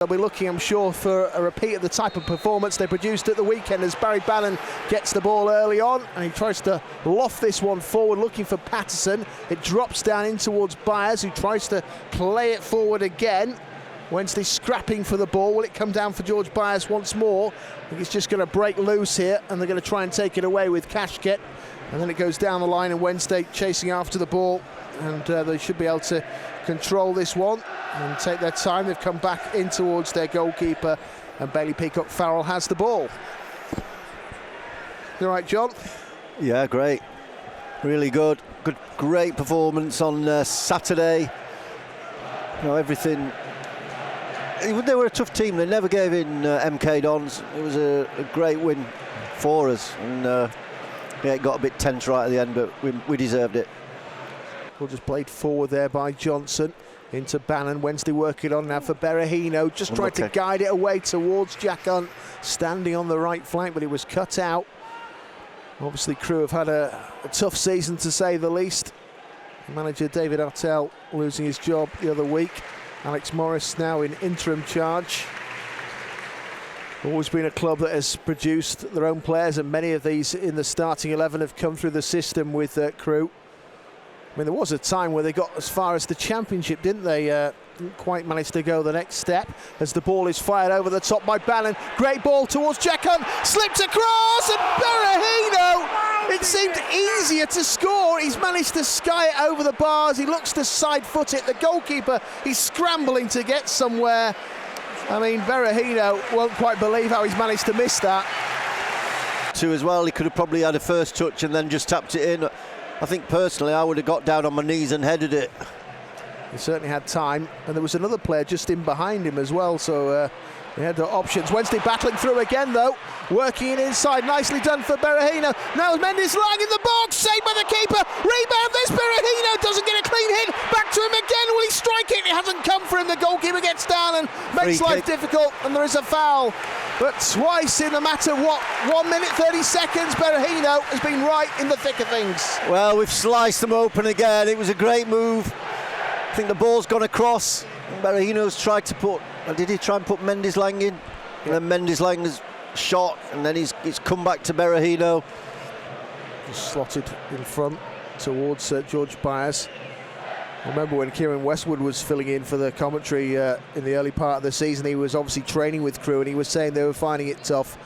They'll be looking, I'm sure, for a repeat of the type of performance they produced at the weekend as Barry Bannon gets the ball early on and he tries to loft this one forward looking for Patterson. It drops down in towards Byers, who tries to play it forward again. Wednesday scrapping for the ball. Will it come down for George Byers once more? I think it's just going to break loose here and they're going to try and take it away with Kashket. And then it goes down the line and Wednesday chasing after the ball. And they should be able to control this one and take their time. They've come back in towards their goalkeeper and Bailey Peacock-Farrell has the ball. You all right, John? Yeah, great. Really good. Great performance on Saturday. You know, everything. They were a tough team. They never gave in MK Dons. It was a great win for us. And yeah, it got a bit tense right at the end, but we deserved it. Well, just played forward there by Johnson into Bannon. Wednesday working on now for Berahino. Just tried to guide it away towards Jack Hunt, standing on the right flank, but it was cut out. Obviously, Crewe have had a tough season, to say the least. Manager David Artell losing his job the other week. Alex Morris now in interim charge. Always been a club that has produced their own players, and many of these in the starting 11 have come through the system with Crewe. I mean, there was a time where they got as far as the Championship, didn't they? Didn't quite manage to go the next step as the ball is fired over the top by Bannon. Great ball towards Jack Hunt, slipped across, and Berahino! It seemed easier to score. He's managed to sky it over the bars. He looks to side foot it. The goalkeeper, he's scrambling to get somewhere. I mean, Berahino won't quite believe how he's managed to miss that. Two as well. He could have probably had a first touch and then just tapped it in. I think personally I would have got down on my knees and headed it. He certainly had time, and there was another player just in behind him as well, so he had the options. Wednesday battling through again though, working it inside, nicely done for Berahino. Now Mendes lying in the box, saved by the keeper, rebound this, Berahino doesn't get a clean hit, back to him again, will he strike it? It hasn't come for him, the goalkeeper gets down and makes life difficult, and there is a foul. But twice in a matter of, 1 minute 30 seconds, Berahino has been right in the thick of things. Well, we've sliced them open again. It was a great move. I think the ball's gone across. Berahino's tried to put, did he try and put Mendes Lang in? And then Mendes Lang has shot, and then he's come back to Berahino. Just slotted in front towards George Byers. I remember when Kieran Westwood was filling in for the commentary in the early part of the season, he was obviously training with Crewe and he was saying they were finding it tough.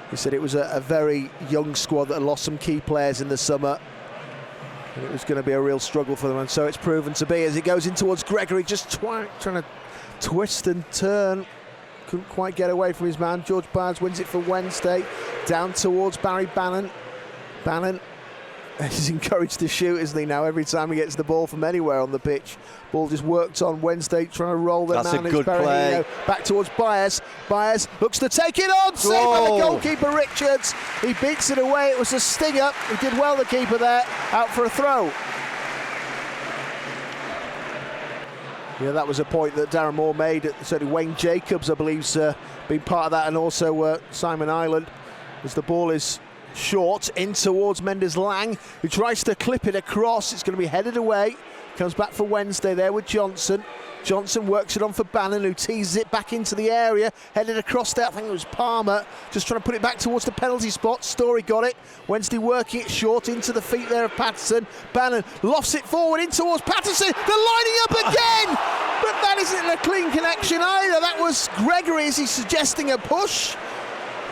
He said it was a very young squad that had lost some key players in the summer. And it was going to be a real struggle for them, and so it's proven to be as it goes in towards Gregory, just trying to twist and turn. Couldn't quite get away from his man. George Byers wins it for Wednesday. Down towards Barry Bannon. Bannon is encouraged to shoot, isn't he, now, every time he gets the ball from anywhere on the pitch. Ball just worked on Wednesday, trying to roll the man. That's a good play. Back towards Byers. Byers looks to take it on. Saved by the goalkeeper, Richards. He beats it away. It was a stinger. He did well, the keeper there. Out for a throw. Yeah, that was a point that Darren Moore made. Certainly Wayne Jacobs, I believe, has been part of that, and also Simon Ireland, as the ball is short in towards Mendes Lang, who tries to clip it across. It's going to be headed away. Comes back for Wednesday there with Johnson. Johnson works it on for Bannon, who teases it back into the area. Headed across there, I think it was Palmer. Just trying to put it back towards the penalty spot. Story got it. Wednesday working it short into the feet there of Patterson. Bannon lofts it forward in towards Patterson. They're lining up again! But that isn't a clean connection either. That was Gregory, as he's suggesting a push.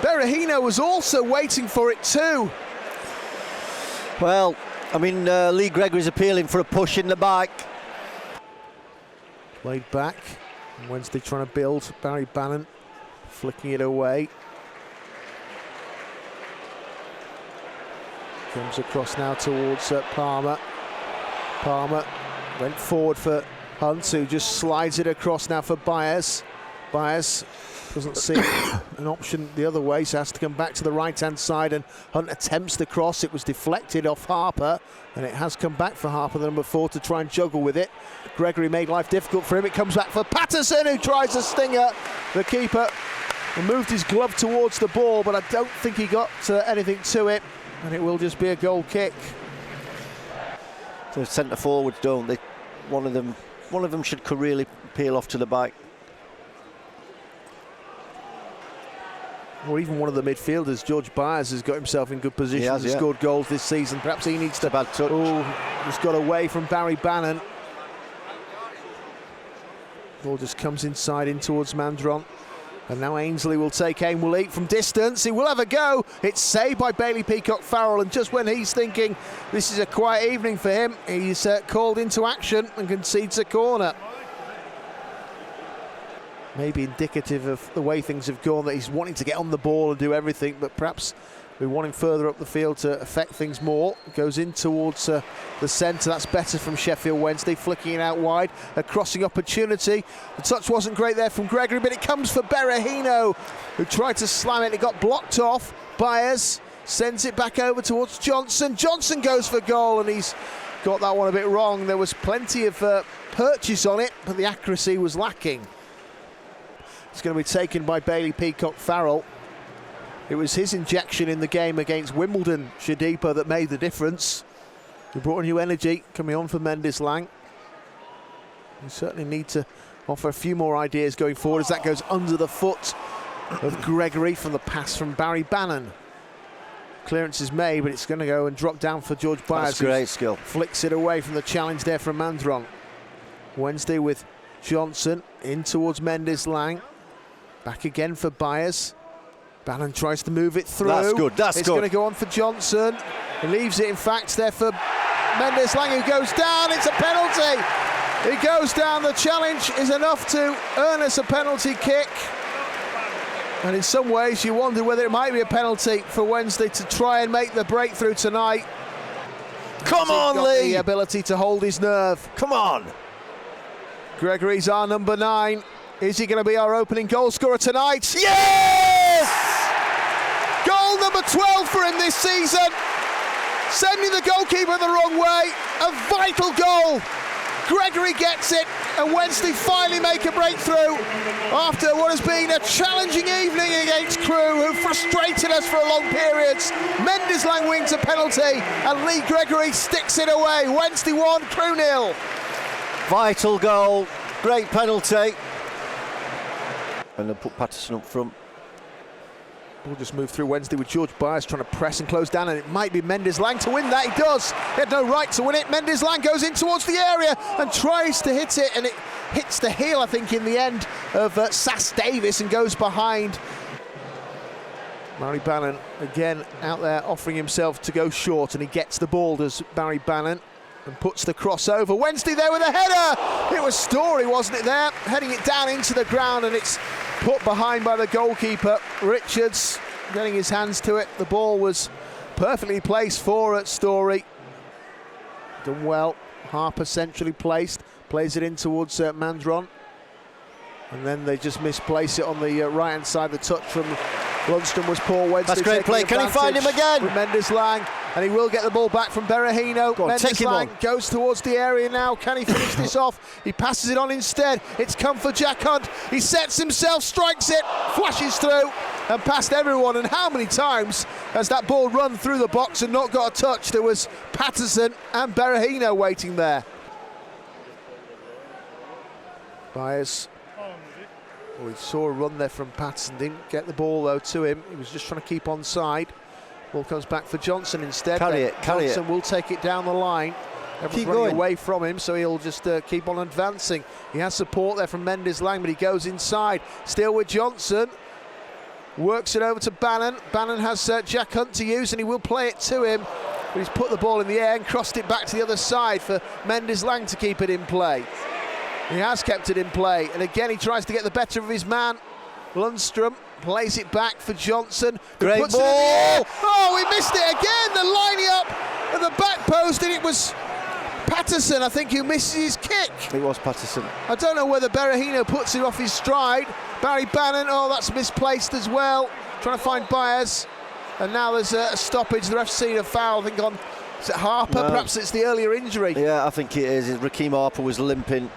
Berahino was also waiting for it too. Well, I mean, Lee Gregory's appealing for a push in the back. Played back. Wednesday trying to build. Barry Bannon flicking it away. Comes across now towards Palmer. Palmer went forward for Hunt, who just slides it across now for Byers. Byers doesn't see an option the other way, so has to come back to the right-hand side, and Hunt attempts the cross. It was deflected off Harper, and it has come back for Harper, the number 4, to try and juggle with it. Gregory made life difficult for him. It comes back for Patterson, who tries a stinger. The keeper moved his glove towards the ball, but I don't think he got anything to it, and it will just be a goal kick. The centre forwards, don't they? One of them should really peel off to the back. or even one of the midfielders, George Byers, has got himself in good position. He has scored goals this season. Perhaps he needs to. Bad touch. Oh, just got away from Barry Bannon. Ball just comes inside in towards Mandron. And now Ainsley will take aim, will eat from distance. He will have a go. It's saved by Bailey Peacock-Farrell. And just when he's thinking this is a quiet evening for him, he's called into action and concedes a corner. Maybe indicative of the way things have gone, that he's wanting to get on the ball and do everything, but perhaps we want him further up the field to affect things more. Goes in towards the centre. That's better from Sheffield Wednesday, flicking it out wide. A crossing opportunity. The touch wasn't great there from Gregory, but it comes for Berahino, who tried to slam it. It got blocked off. Byers sends it back over towards Johnson. Johnson goes for goal, and he's got that one a bit wrong. There was plenty of purchase on it, but the accuracy was lacking. It's going to be taken by Bailey Peacock-Farrell. It was his injection in the game against Wimbledon, Shadipa, that made the difference. He brought a new energy coming on for Mendes-Lang. You certainly need to offer a few more ideas going forward as that goes under the foot of Gregory from the pass from Barry Bannon. Clearance is made, but it's going to go and drop down for George Byers. That's great skill. Flicks it away from the challenge there from Mandron. Wednesday with Johnson in towards Mendes-Lang. Back again for Byers. Bannon tries to move it through. That's good, that's good. It's going to go on for Johnson. He leaves it, in fact, there for Mendes-Lang, who goes down. It's a penalty. He goes down. The challenge is enough to earn us a penalty kick. And in some ways, you wonder whether it might be a penalty for Wednesday to try and make the breakthrough tonight. Come on, Lee! The ability to hold his nerve. Come on! Gregory's our number 9. Is he going to be our opening goal scorer tonight? Yes! Goal number 12 for him this season. Sending the goalkeeper the wrong way. A vital goal. Gregory gets it, and Wednesday finally make a breakthrough after what has been a challenging evening against Crewe, who frustrated us for long periods. Mendes-Lang wins a penalty, and Lee Gregory sticks it away. Wednesday 1, Crewe 0. Vital goal, great penalty. And they'll put Patterson up front. We'll just move through Wednesday with George Byers trying to press and close down, and it might be Mendes-Lang to win that. He does. He had no right to win it. Mendes-Lang goes in towards the area and tries to hit it, and it hits the heel, I think, in the end of Sass Davis and goes behind. Barry Bannon again out there offering himself to go short, and he gets the ball, does Barry Bannon, and puts the cross over. Wednesday there with a header. It was Story, wasn't it, there? Heading it down into the ground, and it's put behind by the goalkeeper. Richards getting his hands to it. The ball was perfectly placed for Story. Done well. Harper centrally placed. Plays it in towards Mandron. And then they just misplace it on the right-hand side. The touch from Lundstrom was poor. Wednesday. That's great play. Can he find him again? Mendes-Lang, and he will get the ball back from Berahino. Mendes-Lang goes towards the area now. Can he finish this off? He passes it on instead. It's come for Jack Hunt. He sets himself, strikes it, flashes through, and past everyone. And how many times has that ball run through the box and not got a touch? There was Patterson and Berahino waiting there. Byers. We saw a run there from Patterson, didn't get the ball though to him. He was just trying to keep on side. Ball comes back for Johnson instead. Carry it. Johnson will take it down the line. Everyone's running away from him, so he'll just keep on advancing. He has support there from Mendes-Lang, but he goes inside. Still with Johnson. Works it over to Bannon. Bannon has Jack Hunt to use, and he will play it to him. But he's put the ball in the air and crossed it back to the other side for Mendes-Lang to keep it in play. He has kept it in play, and again he tries to get the better of his man. Lundstrom plays it back for Johnson. Great puts ball! It in the air. Oh, he missed it again. The lining up at the back post, and it was Patterson, I think, who misses his kick. It was Patterson. I don't know whether Berahino puts it off his stride. Barry Bannon, oh, that's misplaced as well. Trying to find Byers, and now there's a stoppage. The ref's seen a foul, I think, on, is it Harper? No. Perhaps it's the earlier injury. Yeah, I think it is. Raheem Harper was limping.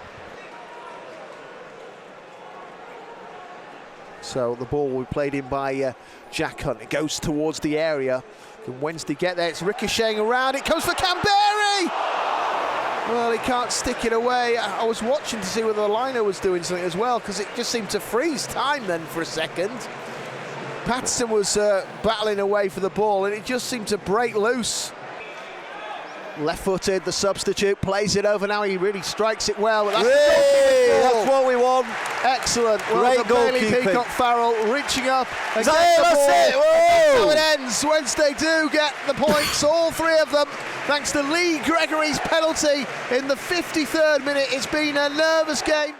So the ball will be played in by Jack Hunt. It goes towards the area. Can Wednesday get there? It's ricocheting around. It comes for Canberry! Well, he can't stick it away. I was watching to see whether the liner was doing something as well, because it just seemed to freeze time then for a second. Patterson was battling away for the ball, and it just seemed to break loose. Left-footed, the substitute, plays it over now. He really strikes it well. That's what we want. Excellent. Great goalkeeping. Peacock Farrell reaching up and That's it. Whoa. So it ends. Wednesday do get the points, all three of them, thanks to Lee Gregory's penalty in the 53rd minute. It's been a nervous game.